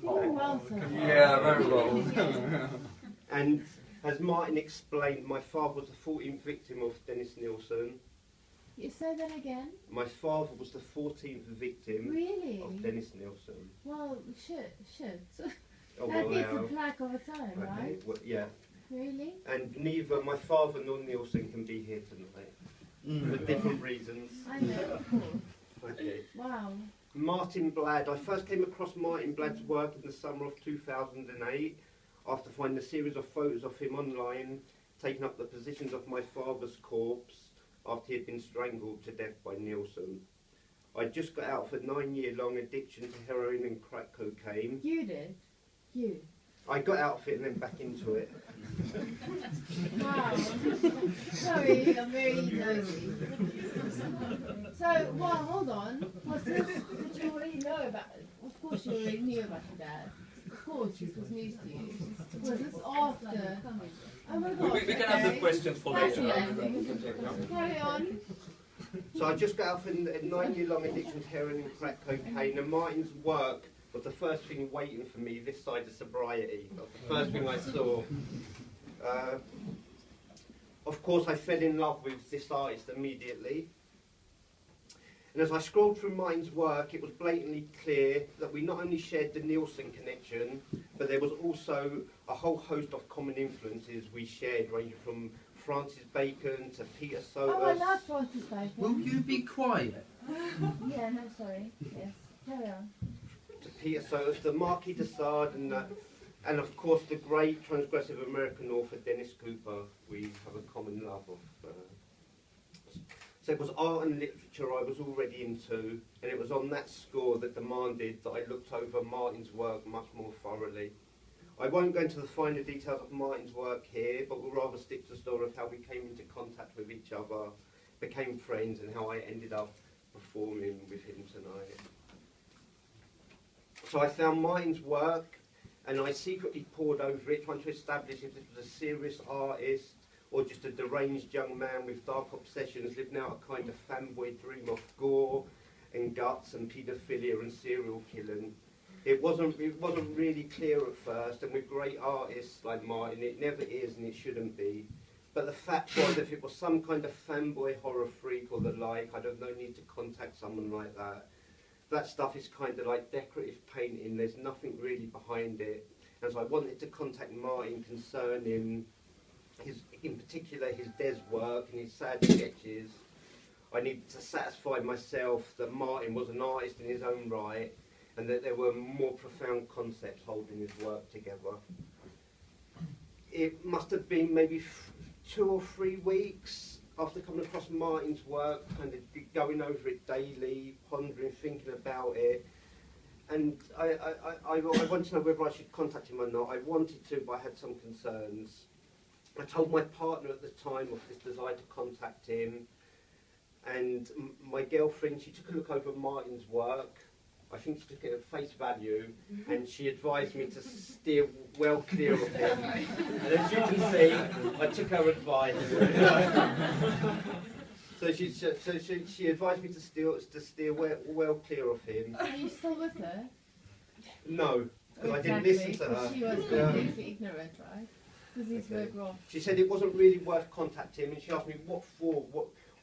Oh, well, yeah, very well. And as Martin explained, my father was the 14th victim of Dennis Nilsson. You say that again? My father was the 14th victim of Dennis Nilsson. Well, should. Oh, That well, gets a plaque over time, okay. right? Well, yeah. Really? And neither my father nor Nilsson can be here tonight for different reasons. I know, of course. Okay. Wow. Martin Bladh. I first came across Martin Bladh's work in the summer of 2008 after finding a series of photos of him online taking up the positions of my father's corpse after he had been strangled to death by Nilsson. I just got out of a 9-year-long addiction to heroin and crack cocaine. You did? You? I got out of it and then back into it. Wow. Sorry, I'm very nosy. So, well, hold on. Was this, did you already know about it? Of course you already knew about your dad. Of course, this was news to you. Was this after? Oh my God. We can have the questions for later. Carry on. So I just got out of a 9-year-long addiction to heroin and crack cocaine, and Martin's work was the first thing waiting for me this side of sobriety. That was the first thing I saw. Of course, I fell in love with this artist immediately. And as I scrolled through Martin's work, it was blatantly clear that we not only shared the Nilsson connection, but there was also a whole host of common influences we shared, ranging from Francis Bacon to Peter Sotos. Oh, I love Francis Bacon. Will you be quiet? Yeah, no, sorry. Yes, carry on. To Peter Sotos, the Marquis de Sade, and of course the great transgressive American author Dennis Cooper. We have a common love of. So it was art and literature I was already into, and it was on that score that demanded that I looked over Martin's work much more thoroughly. I won't go into the finer details of Martin's work here, but we'll rather stick to the story of how we came into contact with each other, became friends, and how I ended up performing with him tonight. So I found Martin's work, and I secretly pored over it, trying to establish if this was a serious artist, or just a deranged young man with dark obsessions living out a kind of fanboy dream of gore and guts and paedophilia and serial killing. It wasn't really clear at first, and with great artists like Martin, it never is and it shouldn't be. But the fact was, if it was some kind of fanboy horror freak or the like, I'd have no need to contact someone like that. That stuff is kind of like decorative painting, there's nothing really behind it. And so I wanted to contact Martin concerning in particular his Des work and his sad sketches. I needed to satisfy myself that Martin was an artist in his own right and that there were more profound concepts holding his work together. It must have been maybe 2 or 3 weeks after coming across Martin's work, kind of going over it daily, pondering, thinking about it. And I wanted to know whether I should contact him or not. I wanted to, but I had some concerns. I told my partner at the time of this desire to contact him, and my girlfriend, she took a look over Martin's work. I think she took it at face value, and she advised me to steer well clear of him. And as you can see, I took her advice. So she advised me to steer well clear of him. Are you still with her? No, because exactly, I didn't listen to her. She was completely ignorant, right? Because he's very wrong. She said it wasn't really worth contacting him, and she asked me, what for?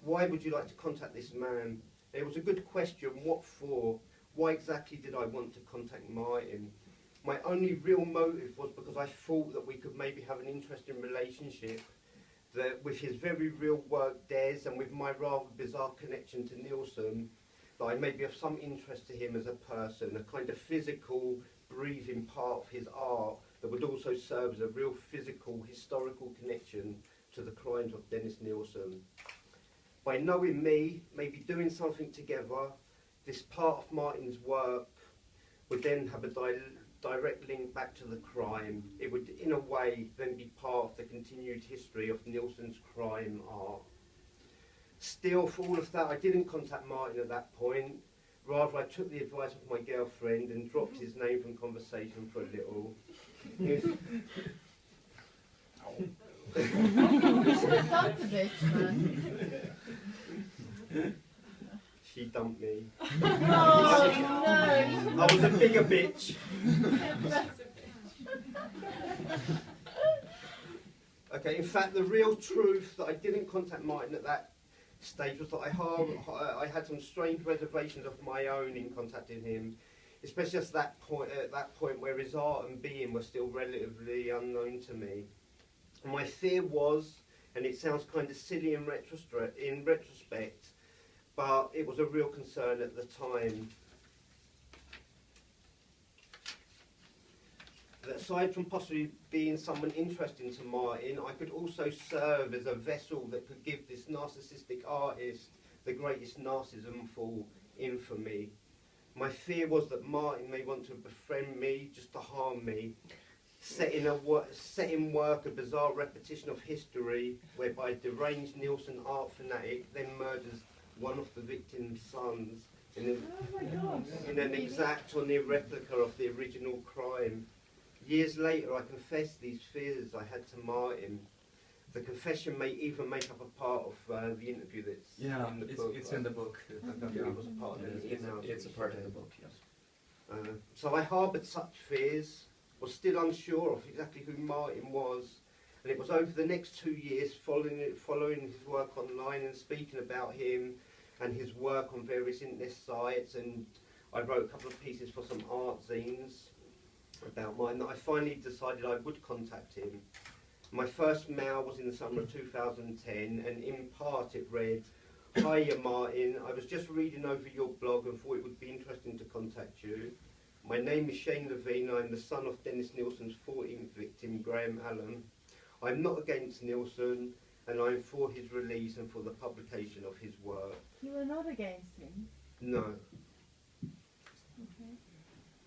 Why would you like to contact this man? It was a good question, what for? Why exactly did I want to contact Martin? My only real motive was because I thought that we could maybe have an interesting relationship, that with his very real work, Des, and with my rather bizarre connection to Nilsson, that I may be of some interest to him as a person, a kind of physical, breathing part of his art that would also serve as a real physical, historical connection to the crimes of Dennis Nilsson. By knowing me, maybe doing something together, this part of Martin's work would then have a direct link back to the crime. It would, in a way, then be part of the continued history of Nilsson's crime art. Still, for all of that, I didn't contact Martin at that point. Rather, I took the advice of my girlfriend and dropped his name from conversation for a little. You should have dumped the bitch, man. she dumped me. Oh no! I was a bigger bitch. Okay, in fact, the real truth that I didn't contact Martin at that stage was that I had some strange reservations of my own in contacting him, especially at that point where his art and being were still relatively unknown to me. And my fear was, and it sounds kind of silly in retrospect, but it was a real concern at the time, that aside from possibly being someone interesting to Martin, I could also serve as a vessel that could give this narcissistic artist the greatest narcissism infamy. My fear was that Martin may want to befriend me just to harm me, set in work a bizarre repetition of history whereby deranged Nielsen art fanatic then murders one of the victim's sons in an exact or near replica of the original crime. Years later, I confessed these fears I had to Martin. The confession may even make up a part of the interview that's in the book. It's in the book. It was a part of the email. It's a part of the book, yes. So I harboured such fears, was still unsure of exactly who Martin was, and it was over the next 2 years following his work online and speaking about him and his work on various internet sites, and I wrote a couple of pieces for some art zines about Martin, that I finally decided I would contact him. My first mail was in the summer of 2010, and in part it read, "Hiya Martin, I was just reading over your blog and thought it would be interesting to contact you. My name is Shane Levene. I'm the son of Dennis Nilsen's 14th victim, Graham Allen. I'm not against Nilsen, and I'm for his release and for the publication of his work." You were not against him? No. Okay.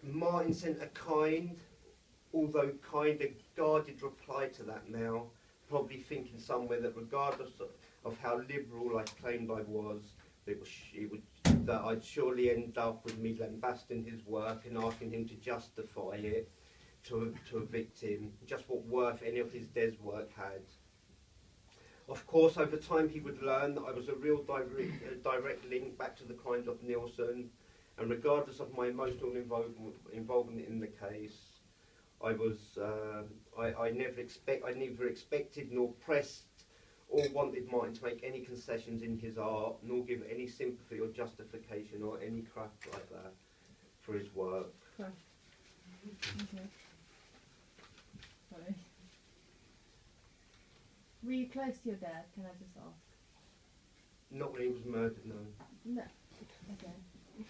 Martin sent a kind, although kind of guarded reply to that mail, probably thinking somewhere that regardless of how liberal I claimed I was, that I'd surely end up with me lambasting his work and asking him to justify it to a victim, just what worth any of his dead work had. Of course, over time he would learn that I was a real direct link back to the crimes of Nilsen, and regardless of my emotional involvement in the case, I neither expected nor pressed or wanted Martin to make any concessions in his art, nor give any sympathy or justification or any crap like that for his work. Okay. Sorry. Were you close to your dad, can I just ask? Not when he was murdered, no. No. Okay.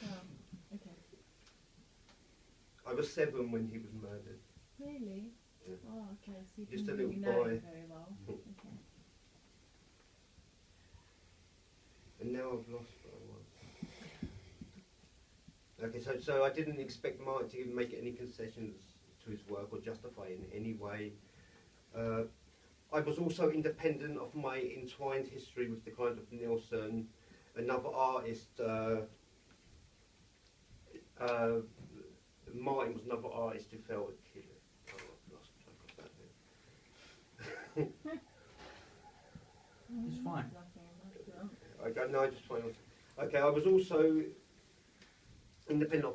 Oh, okay. I was 7 when he was murdered. Really? Yeah. Oh, okay. So you Just didn't a really little know boy. him very well. Okay. And now I've lost what I was. Okay, so I didn't expect Martin to even make any concessions to his work or justify it in any way. I was also independent of my entwined history with the crimes of Nilsen. Another artist, Martin was another artist who felt a killer. Oh, I've lost track of that now. It's fine. I just find. Okay, I was also independent of